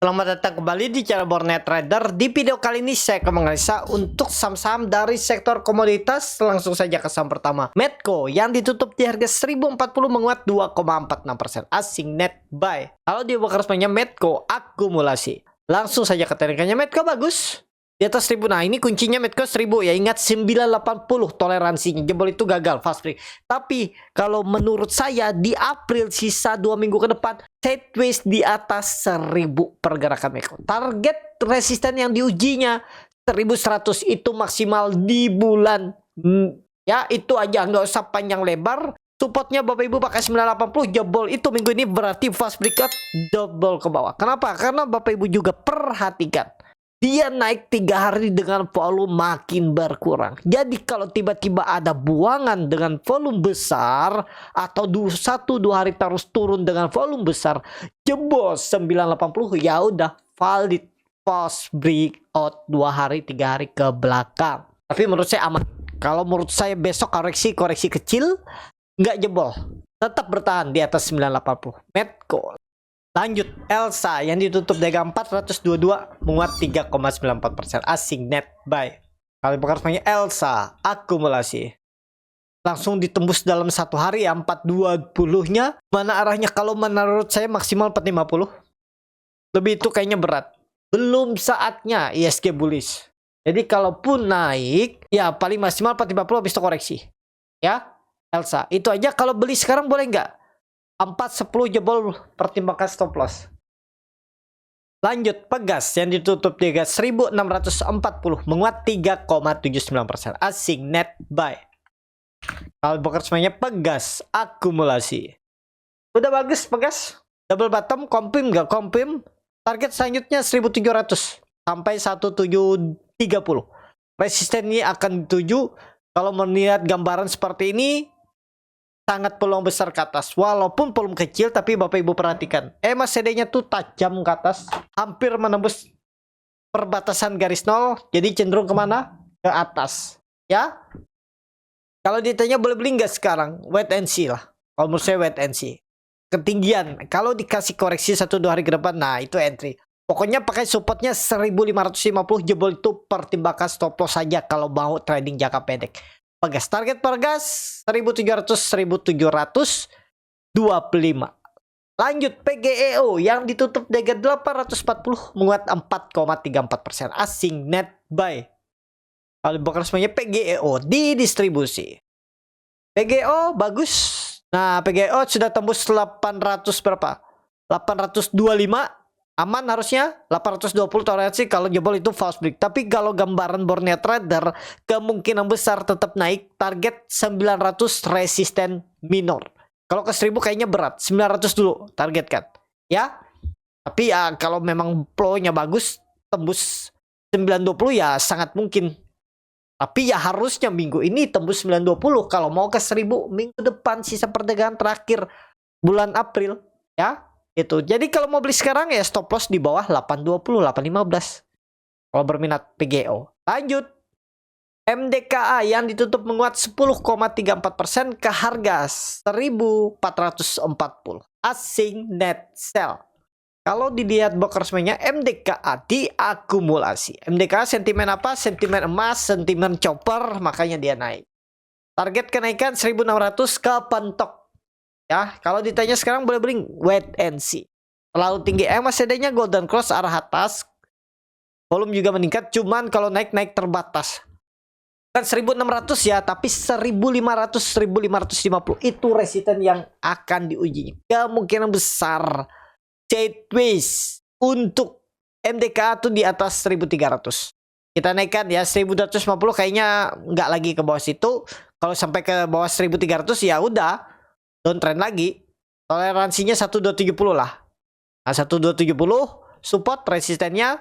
Selamat datang kembali di channel Bornet Trader. Di video kali ini saya akan menganalisa untuk saham-saham dari sektor komoditas. Langsung saja ke saham pertama, Medco, yang ditutup di harga 1040 menguat 2,46%. Asing net buy. Kalau di bakar resminya Medco akumulasi. Langsung saja ke teknikannya. Medco bagus di atas 1000. Nah, ini kuncinya Medco 1000 ya. Ingat 980 toleransinya. Jebol itu gagal fast break. Tapi kalau menurut saya di April sisa 2 minggu ke depan sideways di atas 1000 pergerakan Medco. Target resisten yang diujinya 1100 itu maksimal di bulan ya itu aja, nggak usah panjang lebar. Supportnya Bapak Ibu pakai 980 jebol itu minggu ini berarti fast break double ke bawah. Kenapa? Karena Bapak Ibu juga perhatikan dia naik 3 hari dengan volume makin berkurang. Jadi kalau tiba-tiba ada buangan dengan volume besar atau 1-2 hari terus turun dengan volume besar, jebol 980 ya udah valid fast breakout 2 hari 3 hari ke belakang. Tapi menurut saya aman. Kalau menurut saya besok koreksi kecil nggak jebol. Tetap bertahan di atas 980. Medco. Lanjut, Elsa yang ditutup di harga 422 menguat 3,94%. Asing net buy. Kalau bakar resminya Elsa akumulasi. Langsung ditembus dalam 1 hari ya 420-nya. Mana arahnya? Kalau menurut saya maksimal 450. Lebih itu kayaknya berat. Belum saatnya ISG bullish. Jadi kalaupun naik ya paling maksimal 450 habis itu koreksi. Ya, Elsa. Itu aja. Kalau beli sekarang boleh nggak? 410 jebol, pertimbangkan stop loss. Lanjut, Pegas yang ditutup di harga 1640 menguat 3,79%. Asing net buy. Kalau bakar semuanya Pegas akumulasi. Udah bagus Pegas. Double bottom, confirm nggak? Confirm. Target selanjutnya 1700 sampai 1730. Resisten ini akan dituju. Kalau melihat gambaran seperti ini sangat peluang besar ke atas. Walaupun volume kecil, tapi Bapak Ibu perhatikan. CD-nya tuh tajam ke atas. Hampir menembus perbatasan garis nol. Jadi cenderung kemana? Ke atas. Ya. Kalau ditanya boleh beli nggak sekarang? Wait and see lah. Kalau menurut saya wait and see. Ketinggian. Kalau dikasih koreksi 1-2 hari ke depan, nah itu entry. Pokoknya pakai supportnya 1550 jebol itu pertimbangkan stop loss saja kalau mau trading jangka pendek. Pegas, target Pegas 1700-1725. Lanjut PGEO yang ditutup di harga 840 menguat 4,34%. Asing net buy. Kalau bakar semuanya PGEO di distribusi. PGEO bagus. Nah, PGEO sudah tembus 800 berapa? 825. Aman harusnya 820 toleransi kalau jebol itu false break. Tapi kalau gambaran Bornet Trader kemungkinan besar tetap naik. Target 900 resisten minor. Kalau ke 1000 kayaknya berat. 900 dulu target kan. Ya. Tapi ya kalau memang flow-nya bagus tembus 920 ya sangat mungkin. Tapi ya harusnya minggu ini tembus 920 kalau mau ke 1000 minggu depan sisa perdagangan terakhir bulan April ya. Itu. Jadi kalau mau beli sekarang ya stop loss di bawah 820, 815. Kalau berminat PGO. Lanjut. MDKA yang ditutup menguat 10,34% ke harga 1440. Asing net sell. Kalau dilihat broker resminya MDKA diakumulasi. MDKA sentimen apa? Sentimen emas, sentimen chopper, makanya dia naik. Target kenaikan 1600 ke pentok. Ya, kalau ditanya sekarang boleh beli wait and see. Terlalu tinggi CD-nya golden cross arah atas. Volume juga meningkat, cuman kalau naik terbatas. Kan 1600 ya, tapi 1500 1550 itu resisten yang akan diuji. Kemungkinan besar sideways untuk MDKA tuh di atas 1300. Kita naikkan ya 1250 kayaknya nggak lagi ke bawah situ. Kalau sampai ke bawah 1300 ya udah downtrend lagi. Toleransinya 1270 lah. Nah 1270 support resistennya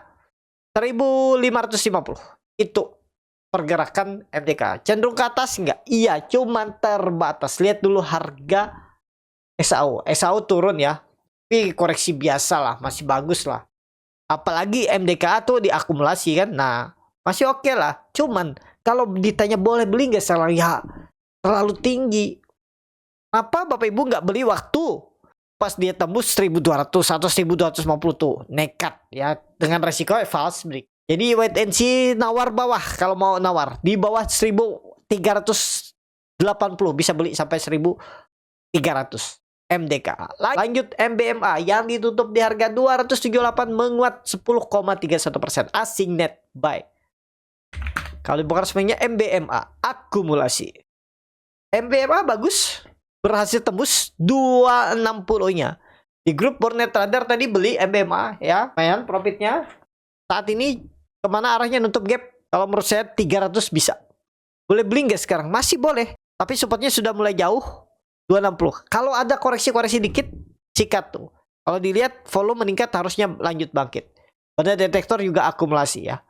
1550. Itu pergerakan MDK. Cenderung ke atas enggak? Iya, cuman terbatas. Lihat dulu harga SAO. SAO turun ya. Tapi koreksi biasa lah, masih bagus lah. Apalagi MDKA tuh diakumulasi kan. Nah, masih oke lah. Cuman kalau ditanya boleh beli nggak sekarang ya terlalu tinggi. Kenapa Bapak Ibu nggak beli waktu pas dia tembus 1200 atau 1250 tuh nekat ya, dengan resiko false break. Jadi wait and see, nawar bawah kalau mau nawar. Di bawah 1380 bisa beli sampai 1300 MDK. Lanjut MBMA yang ditutup di harga 278 menguat 10,31%. Asing net buy. Kalau bukan sebenarnya MBMA akumulasi. MBMA bagus, berhasil tembus 260-nya. Di grup Bornet Trader tadi beli MBMA ya, lumayan profitnya. Saat ini kemana arahnya nutup gap? Kalau menurut saya 300 bisa. Boleh beli nggak sekarang? Masih boleh. Tapi supportnya sudah mulai jauh. 260. Kalau ada koreksi-koreksi dikit, sikat tuh. Kalau dilihat volume meningkat harusnya lanjut bangkit. Pada detektor juga akumulasi ya.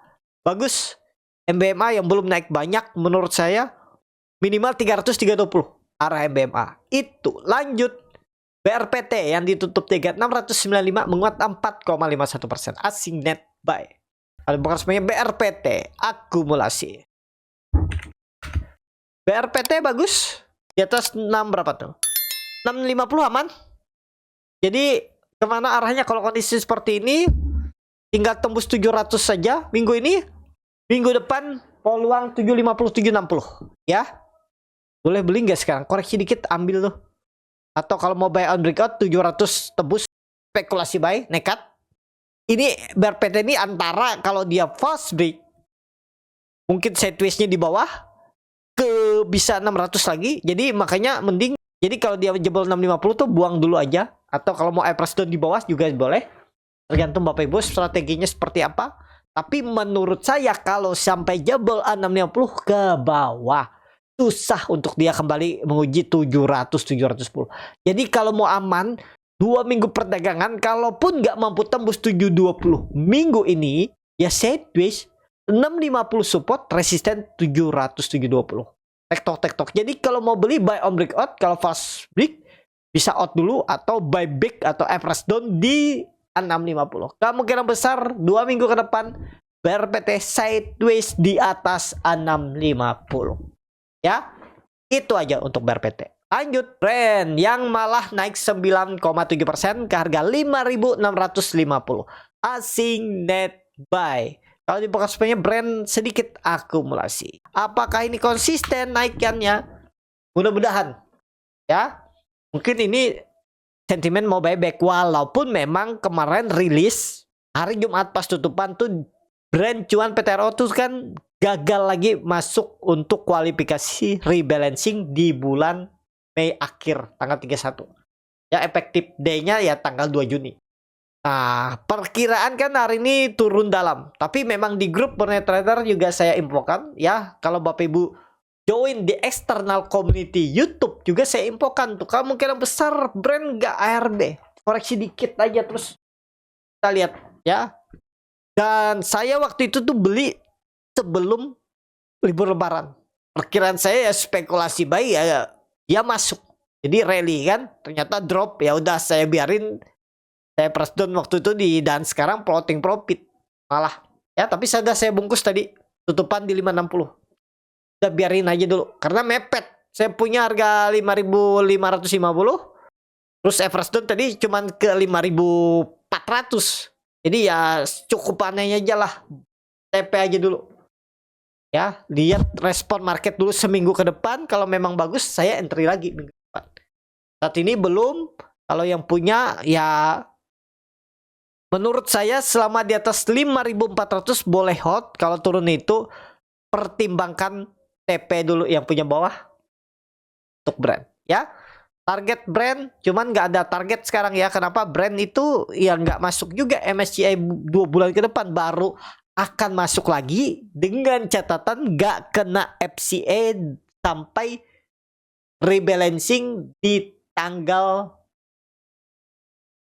Bagus. MBMA yang belum naik banyak menurut saya minimal 320 arah MBMA. Itu lanjut BRPT yang ditutup 3695 menguat 4,51%. Asing net buy. Kalau bukan sebenarnya BRPT akumulasi. BRPT bagus. Di atas 6 berapa tuh? 650 aman. Jadi kemana arahnya kalau kondisi seperti ini? Tinggal tembus 700 saja minggu ini. Minggu depan peluang 750 760 ya. Boleh beli nggak sekarang? Koreksi dikit ambil tuh. Atau kalau mau buy on breakout 700 tembus, spekulasi buy nekat. Ini BRPT ini antara kalau dia false break mungkin sideways-nya di bawah ke bisa 600 lagi. Jadi makanya mending, jadi kalau dia jebol 650 tuh buang dulu aja. Atau kalau mau price down di bawah juga boleh. Tergantung Bapak Ibu strateginya seperti apa. Tapi menurut saya kalau sampai jebol 650 ke bawah, susah untuk dia kembali menguji 700-710. Jadi kalau mau aman 2 minggu perdagangan, kalaupun nggak mampu tembus 720 minggu ini, ya sideways 650 support, resisten 700-720. Tektok. Jadi kalau mau beli buy on breakout, kalau fast break bisa out dulu atau buy back atau average down di 650. Kemungkinan besar 2 minggu ke depan BRPT sideways di atas 650. Ya, itu aja untuk BRPT. Lanjut brand yang malah naik 9,7% ke harga 5.650. Asing net buy. Kalau di bekas brand sedikit akumulasi. Apakah ini konsisten naikannya? Mudah-mudahan ya. Mungkin ini sentimen mau buyback, walaupun memang kemarin rilis hari Jumat pas tutupan tuh brand cuan PTRO tuh kan gagal lagi masuk untuk kualifikasi rebalancing di bulan Mei akhir tanggal 31. Ya efektif day-nya ya tanggal 2 Juni. Nah, perkiraan kan hari ini turun dalam. Tapi memang di grup Bornet Trader juga saya infokan ya, kalau Bapak Ibu join di external community YouTube juga saya infokan tuh kemungkinan besar brand nggak ARB. Koreksi dikit aja terus kita lihat ya. Dan saya waktu itu tuh beli sebelum libur lebaran. Perkiraan saya ya spekulasi buy ya masuk. Jadi rally kan, ternyata drop, ya udah saya biarin. Saya press down waktu itu dan sekarang floating profit malah ya, tapi saya bungkus tadi tutupan di 560. Udah biarin aja dulu karena mepet. Saya punya harga 5.550. Terus average down tadi cuman ke 5.400. Jadi ya cukup anehnya aja lah. TP aja dulu. Ya, lihat respon market dulu seminggu ke depan. Kalau memang bagus saya entry lagi minggu depan. Saat ini belum. Kalau yang punya ya menurut saya selama di atas 5.400 boleh hold. Kalau turun itu pertimbangkan TP dulu yang punya bawah untuk brand ya. Target brand cuman nggak ada target sekarang ya. Kenapa? Brand itu ya nggak masuk juga MSCI 2 bulan ke depan, baru akan masuk lagi dengan catatan nggak kena FCA sampai rebalancing di tanggal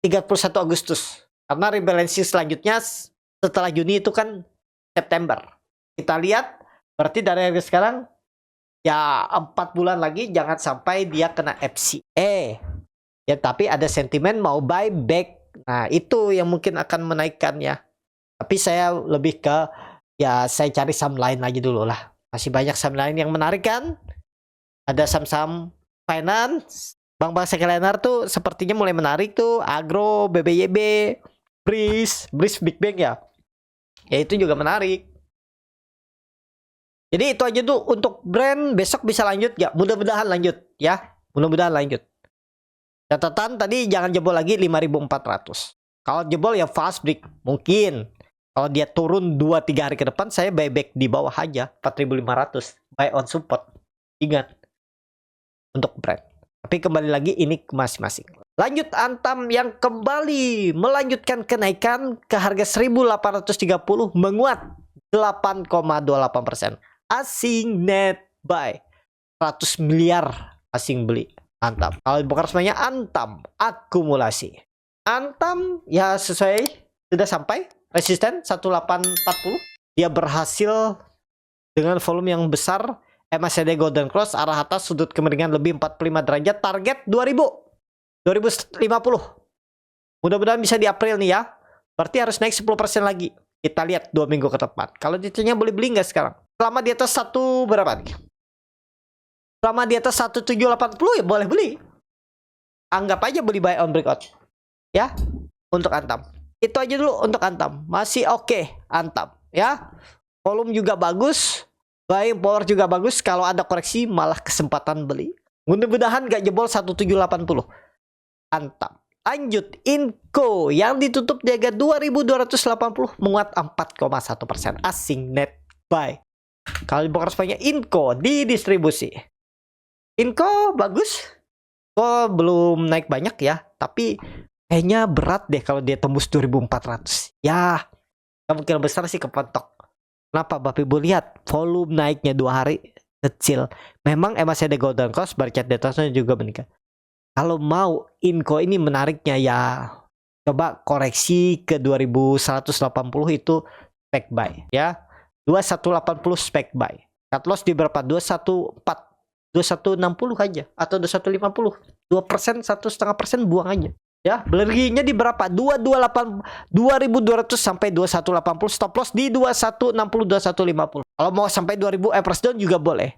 31 Agustus. Karena rebalancing selanjutnya setelah Juni itu kan September. Kita lihat berarti dari harga sekarang ya 4 bulan lagi jangan sampai dia kena FCA. Ya tapi ada sentimen mau buy back. Nah itu yang mungkin akan menaikkannya. Tapi saya lebih ke ya saya cari saham lain lagi dulu lah. Masih banyak saham lain yang menarik kan. Ada saham-saham finance, Bank-bank sekalenar tuh sepertinya mulai menarik tuh. Agro, BBYB, Breeze Big Bang ya. Ya itu juga menarik. Jadi itu aja tuh untuk brand. Besok bisa lanjut ya. Mudah-mudahan lanjut ya. Mudah-mudahan lanjut. Catatan tadi jangan jebol lagi 5.400. Kalau jebol ya fast break. Mungkin. Kalau dia turun 2-3 hari ke depan, saya buyback di bawah aja. 4.500. Buy on support. Ingat. Untuk brand. Tapi kembali lagi ini masing-masing. Lanjut Antam yang kembali melanjutkan kenaikan ke harga 1.830. Menguat 8,28%. Asing net buy 100 miliar asing beli Antam. Kalau bukan resminya Antam akumulasi. Antam ya sesuai sudah sampai resisten 1840. Dia berhasil dengan volume yang besar. MACD Golden Cross arah atas sudut kemiringan lebih 45 derajat. Target 2050. Mudah-mudahan bisa di April nih ya. Berarti harus naik 10% lagi. Kita lihat 2 minggu ke depan. Kalau ditanya boleh beli nggak sekarang? Selama di atas satu berapa nih? Selama di atas 1780 ya boleh beli. Anggap aja beli buy on breakout. Ya, untuk Antam. Itu aja dulu untuk Antam. Masih oke Antam. Ya, volume juga bagus. Buying power juga bagus. Kalau ada koreksi malah kesempatan beli. Mudah-mudahan nggak jebol 1780. Antam. Lanjut, Inco yang ditutup di harga 2.280 menguat 4,1%. Asing net buy. Kalau bukan responnya Inco di distribusi. Inco bagus. Kok belum naik banyak ya. Tapi kayaknya berat deh kalau dia tembus 2.400. Ya, kemungkinan besar sih kepentok. Kenapa Bapak Ibu lihat volume naiknya 2 hari kecil. Memang MACD Golden Cross barcat di atasnya juga meningkat. Kalau mau Inco ini menariknya ya coba koreksi ke 2180 itu spec buy ya. 2180 spec buy. Cut loss di berapa? 214, 2160 aja atau 2150. 2%, 1,5% buang aja. Ya, belinya di berapa? 2200 sampai 2180, stop loss di 2160 2150. Kalau mau sampai 2000 average down juga boleh.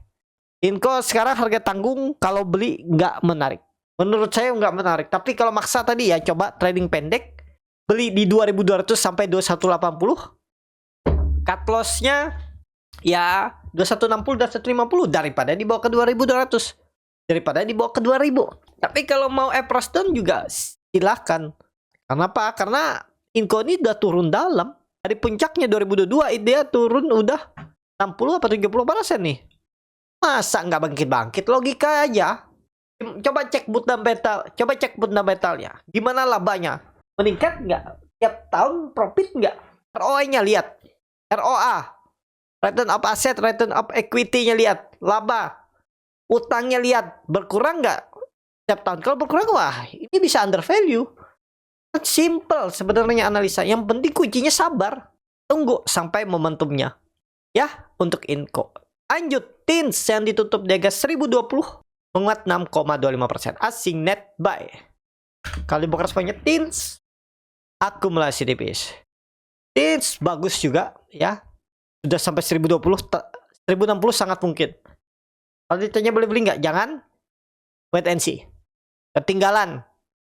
Inco sekarang harga tanggung, kalau beli nggak menarik. Menurut saya nggak menarik. Tapi kalau maksa tadi ya coba trading pendek, beli di 2200 sampai 2180. Cut loss-nya ya 2160 dan 150 daripada dibawa ke 2200. Daripada dibawa ke 2000. Tapi kalau mau average down juga silahkan. Kenapa? Karena Inco ini udah turun dalam. Dari puncaknya 2022 dia turun udah 60 atau 70% nih. Masa nggak bangkit-bangkit? Logika aja. Coba cek fundamentalnya. Gimana labanya? Meningkat nggak? Tiap tahun profit nggak? ROI-nya lihat. ROA. Return of asset, return of equity-nya lihat. Laba. Utangnya lihat. Berkurang nggak? Tiap tahun. Kalau berkurang, wah ini bisa under value. Simple sebenarnya analisa. Yang penting kuncinya sabar. Tunggu sampai momentumnya. Ya, untuk Inco. Lanjut, TINS yang ditutup di harga 1020 menguat 6,25%. Asing net buy. Kali bukan responnya TINS akumulasi tipis. TINS bagus juga ya. Sudah sampai 1020, 1060 sangat mungkin. Kalau ditanya boleh beli nggak? Jangan. Wait and see. Ketinggalan.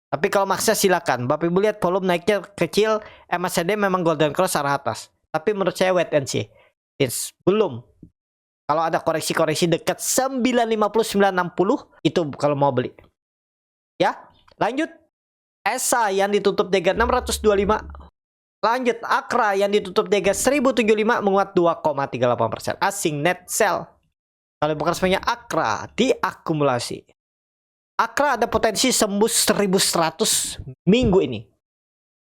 Tapi kalau maksa silakan. Bapak Ibu lihat volume naiknya kecil, MACD memang Golden Cross arah atas. Tapi menurut saya wait and see. TINS belum. Kalau ada koreksi-koreksi dekat 950-960 itu kalau mau beli. Ya, lanjut. ESA yang ditutup di harga 625. Lanjut Akra yang ditutup di harga 1075 menguat 2,38%. Asing net sell. Kalau bukan resminya Akra diakumulasi. Akra ada potensi sembus 1100 minggu ini.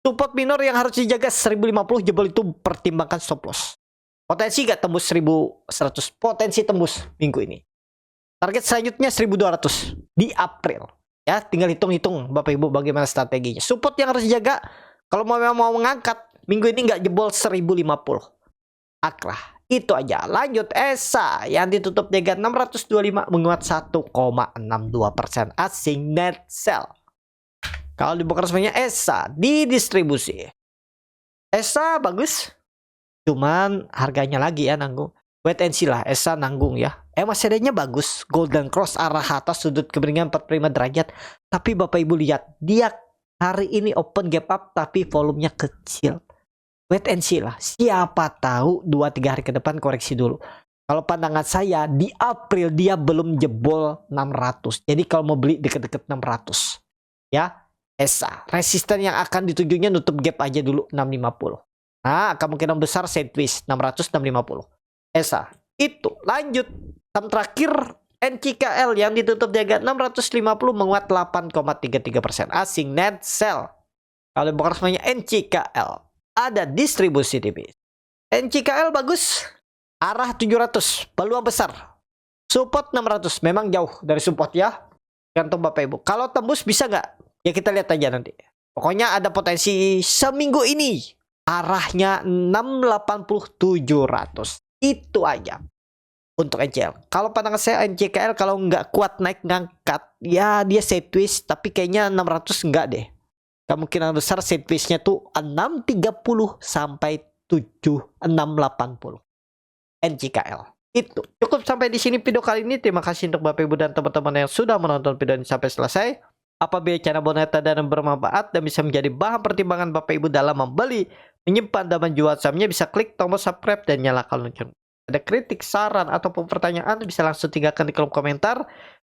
Support minor yang harus dijaga 1050 jebol itu pertimbangkan stop loss. Potensi gak tembus 1100. Potensi tembus minggu ini. Target selanjutnya 1200 di April. Ya, tinggal hitung-hitung Bapak Ibu bagaimana strateginya. Support yang harus dijaga kalau mau mengangkat minggu ini nggak jebol 1050. Akra. Itu aja. Lanjut ESA yang ditutup di harga 625 menguat 1,62%. Asing net sell. Kalau dibuka resminya ESA di distribusi. ESA bagus. Cuman harganya lagi ya nanggung. Wait and see lah, Esa nanggung ya. MACD-nya bagus, golden cross arah atas sudut kemiringan 45 derajat. Tapi Bapak Ibu lihat, dia hari ini open gap up tapi volumenya kecil. Wait and see lah, siapa tahu 2-3 hari ke depan koreksi dulu. Kalau pandangan saya di April dia belum jebol 600. Jadi kalau mau beli deket-deket 600. Ya, Esa. Resisten yang akan ditujunya nutup gap aja dulu 650. Nah, kemungkinan besar sideways 600 650. Esa. Itu lanjut. Saham terakhir NCKL yang ditutup di harga 650 menguat 8,33%. Asing net sell. Kalau bukan semuanya NCKL. Ada distribusi tipis. NCKL bagus. Arah 700. Peluang besar. Support 600. Memang jauh dari support ya. Gantung Bapak Ibu. Kalau tembus bisa nggak? Ya kita lihat aja nanti. Pokoknya ada potensi seminggu ini. Arahnya 680 700. Itu aja untuk NCL. Kalau pandangan saya NCKL kalau nggak kuat naik ngangkat, ya dia sideways, tapi kayaknya 600 nggak deh. Kemungkinan besar sideways-nya tuh 630 sampai 7680. NCKL. Itu cukup sampai di sini video kali ini. Terima kasih untuk Bapak Ibu dan teman-teman yang sudah menonton video ini sampai selesai. Apabila channel Boneta dan bermanfaat dan bisa menjadi bahan pertimbangan Bapak Ibu dalam membeli, menyimpan dan menjual sahamnya, bisa klik tombol subscribe dan nyalakan lonceng. Ada kritik, saran, ataupun pertanyaan bisa langsung tinggalkan di kolom komentar.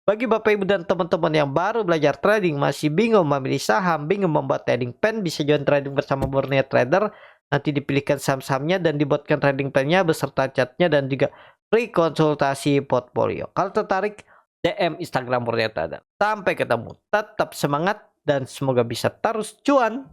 Bagi Bapak Ibu dan teman-teman yang baru belajar trading, masih bingung memilih saham, bingung membuat trading plan, bisa join trading bersama Murnia Trader. Nanti dipilihkan saham-sahamnya dan dibuatkan trading plan-nya beserta chartnya dan juga free konsultasi portfolio. Kalau tertarik, DM Instagram Murnia Trader. Sampai ketemu, tetap semangat dan semoga bisa terus cuan.